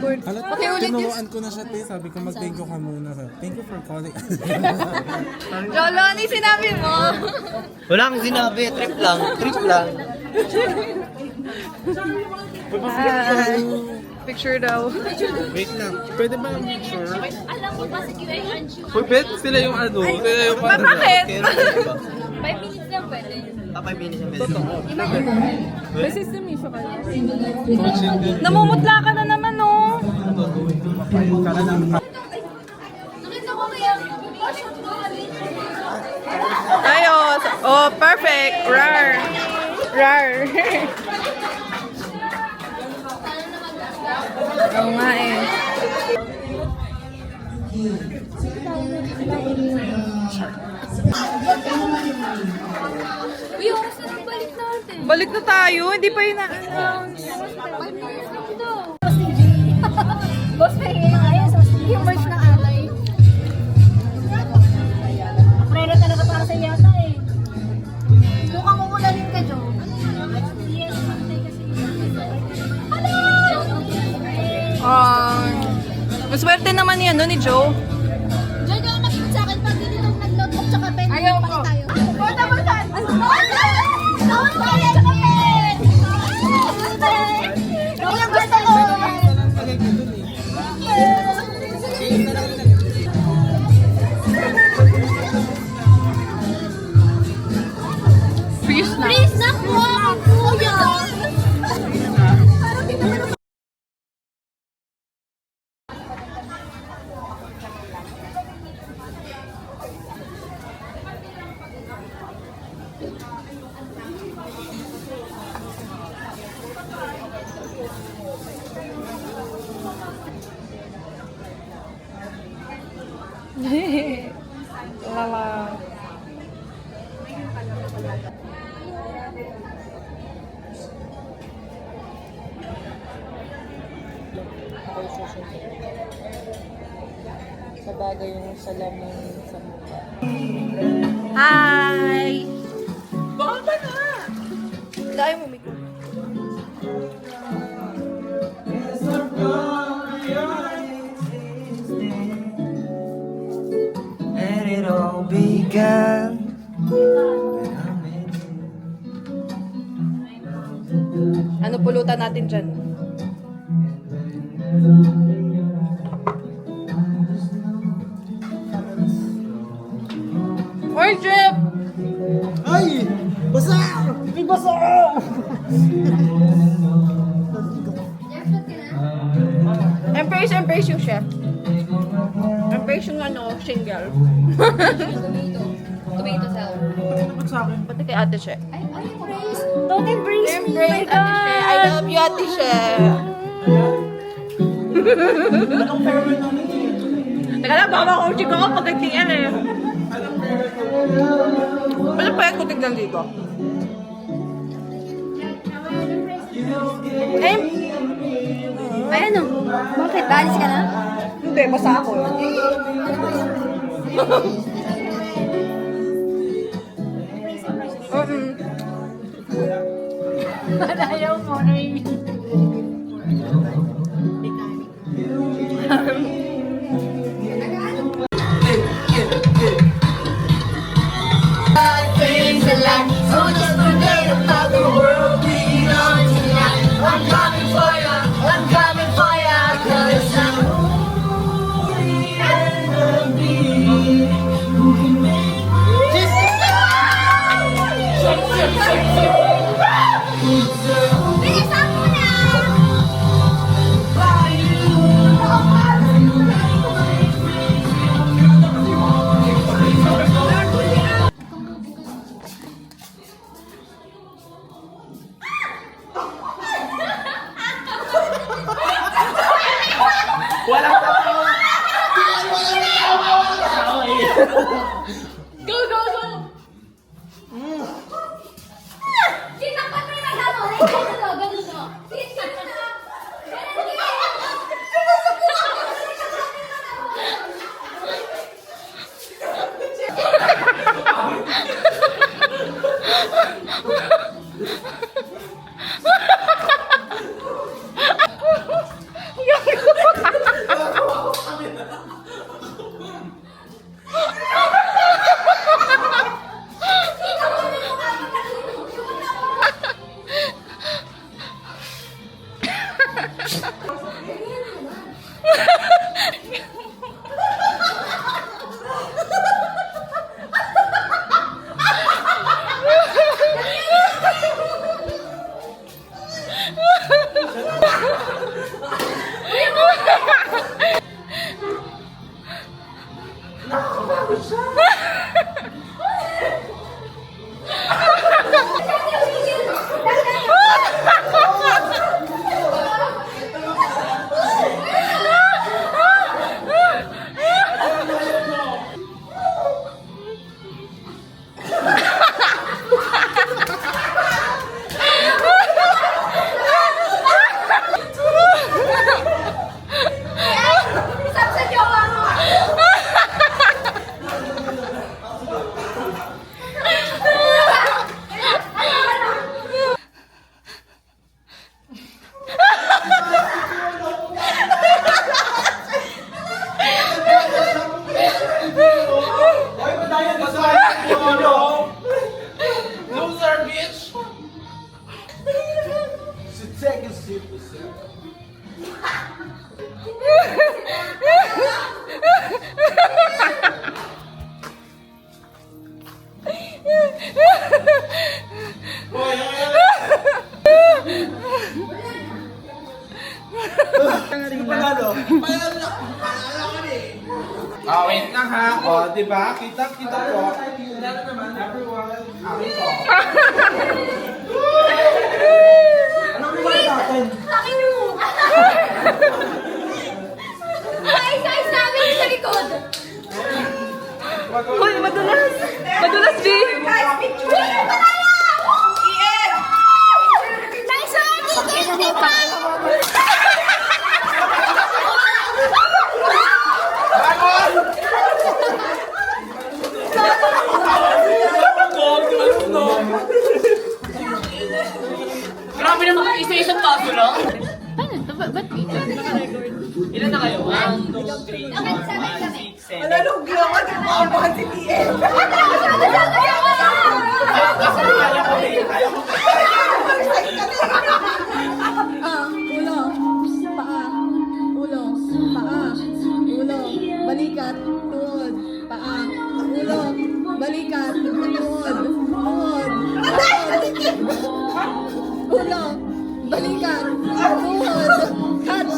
Pakiulit yun. Tinuruan ko na siya, te. Sabi ko, mag-thank you ka muna. Thank you for calling. Jolo, ano yung sinabi mo? Wala kang sinabi, trip lang. Trip lang. Picture daw. Wait lang. Pwede ba yung picture? Alam mo ba si QA Anshu? Uy, bet, sila yung ano. Sila yung ano. Bakit? 5 minutes lang pwede. 5 minutes ang medyo. May system issue ka na. Namumutla ka na naman, no? Nakita ko kaya Ayos. Oh, perfect. Rar. Rar. Oo nga eh. Uy, oras na lang balik natin. Balik na tayo. Hindi pa yun na-announce. 5 minutes lang daw. Boss, pahinga yung ayos. Yung merch ng alay. Prera talaga para sa yata eh. Mukhang umulanin ka, Jo. Yes, kasi Maswerte naman yan, no, ni Joe. Jo, di ako makikita sa akin pag hindi nung nag-load up tsaka pen. Ayaw ko. Tayo. Bota mo saan? Tawag ko yan tsaka pen! Yung gusto ko! Freeze na. Please na po! Kuya! Parang di naman ako. Lala. Sa bagay yung salamin sa mukha. Hi! Baka ba na? Dahil mo mikro. And it all began. Ano pulutan natin dyan? Oy, Jeff! Ay! Basa! Ay, basa! Embrace yung chef. Embrace yung ano, single. Tomato salad. Pati kay Ate She. Ay, embrace! Don't embrace me! Embrace Ate She. I love you, Ate She. Teka lang, baka makuchik ako pag nagtingin eh. Ano pa yung tignan dito? Eh, Ay, ano? Bakit? Balis ka na? hindi, basta ako. Ayaw mo na Things in life, so just forget about the world being on tonight. I'm coming for ya, I'm coming for ya, 'cause I'm only enemy who can make this Bilisan mo na! by you. Go, go, go! Tinakpan mo yung nagano. Ganun mo. Ganun mo. Isang sa jowa mo. Wait lang ha. O, diba? Kita po. Everyone. Ito. Laki mo. Ayos namin sa likod. Uy, madulas! Madulas, B! Guys, picture! EM! Nice one! EM! Grabe naman, isa-isang kaso lang. Paano ito? Ba't video? Ilan na kayo? 1, 2, 3, 4, 5, 6, 7. Ulo, paa, ulo, paa, ulo, balikat, tuhod, paa, ulo, balikat, tuhod, ulo, balikat, tuhod, catch.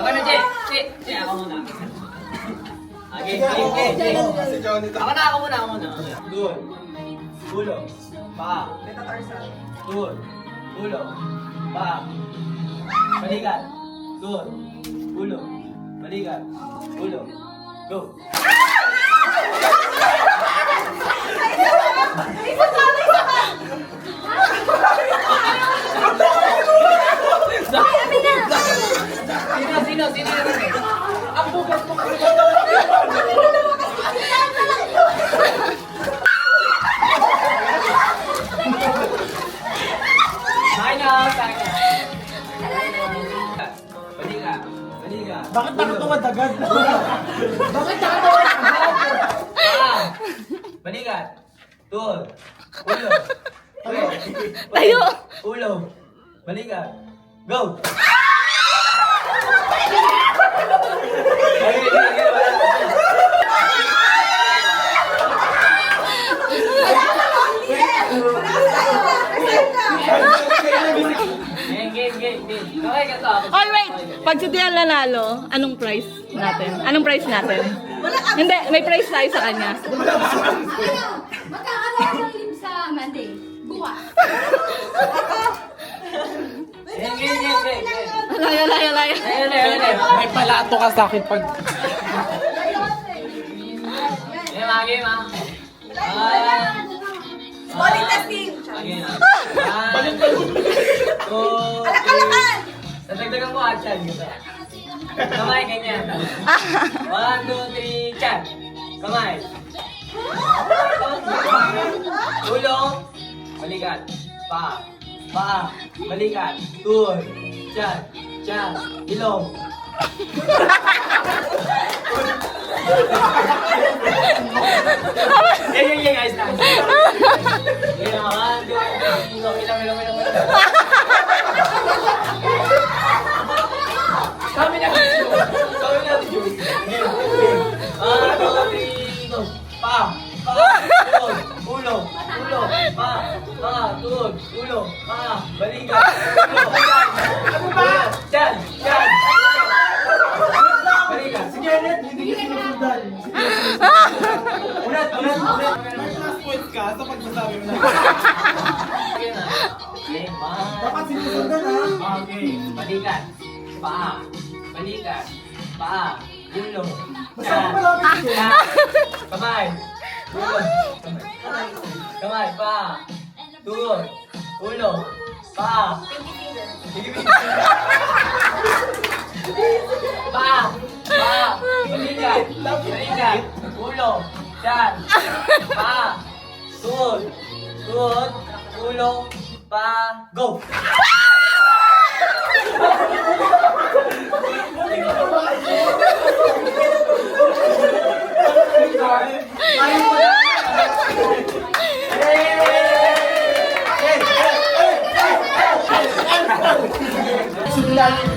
Ako na, Jay. Jay, ako muna. Okay. Ako muna. Doon. Ulo. Paa. Doon. Ulo. Paa. Balikat. Doon. Ulo. Balikat. Ulo. Go. Sino? Ang bukas mo. Balikat. Bakit nakatuwad agad? Balikat. Tuhod. Ulo. Tayo! Ulo. Balikat. Go! Game. Okay ka to. Oh, wait! Pag si Tian nanalo, anong prize natin? Hindi, may prize tayo sa kanya. Magkakaroon ng lim sa Monday. Bukas. Game. Laya. May palato ka sa akin pag... Game ah. Balik testing. Again ah. Alak-alakan! Natagdagan ko at chan. Kamay, ganyan. 1, 2, 3, chan. Kamay. balikat, paa, paa, balikat, tuhod, tiyan, tiyan, ilong. Yan, guys, na. Yan naman, ilong. Kami natin, Jules. Go. Pa, tuhod, ulo, pa, tuhod, ulo, balikat, ulo, ano ba? Diyan. Balikat. Sige, ulit, hindi ka sinusundan. Ulit. May plus points ka sa pagsasabi mo na. Dapat sinusundan ha. Okay, balikat, paa, ulo, Masama pala ako dito. kamay, ulo, kamay, paa, tuhod, ulo, paa, paa, balikat, ulo, tiyan, paa, tuhod, ulo, paa, go!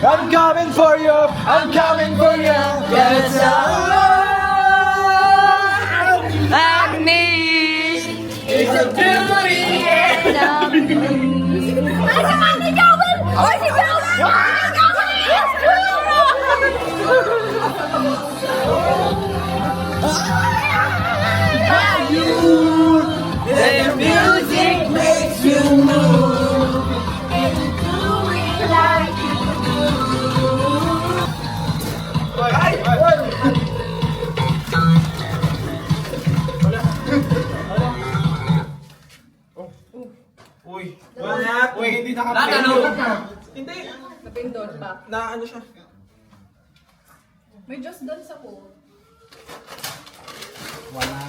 I'm coming for you. I'm coming for you. Yes, It's a beauty and a Ay, si Manny Gawin! Ay, si Gawin! the music makes you move. Uy, wala. Uy, hindi Tatanong. Hindi. Napindot pa. Na ano siya? May Diyos doon sa pool. Wala.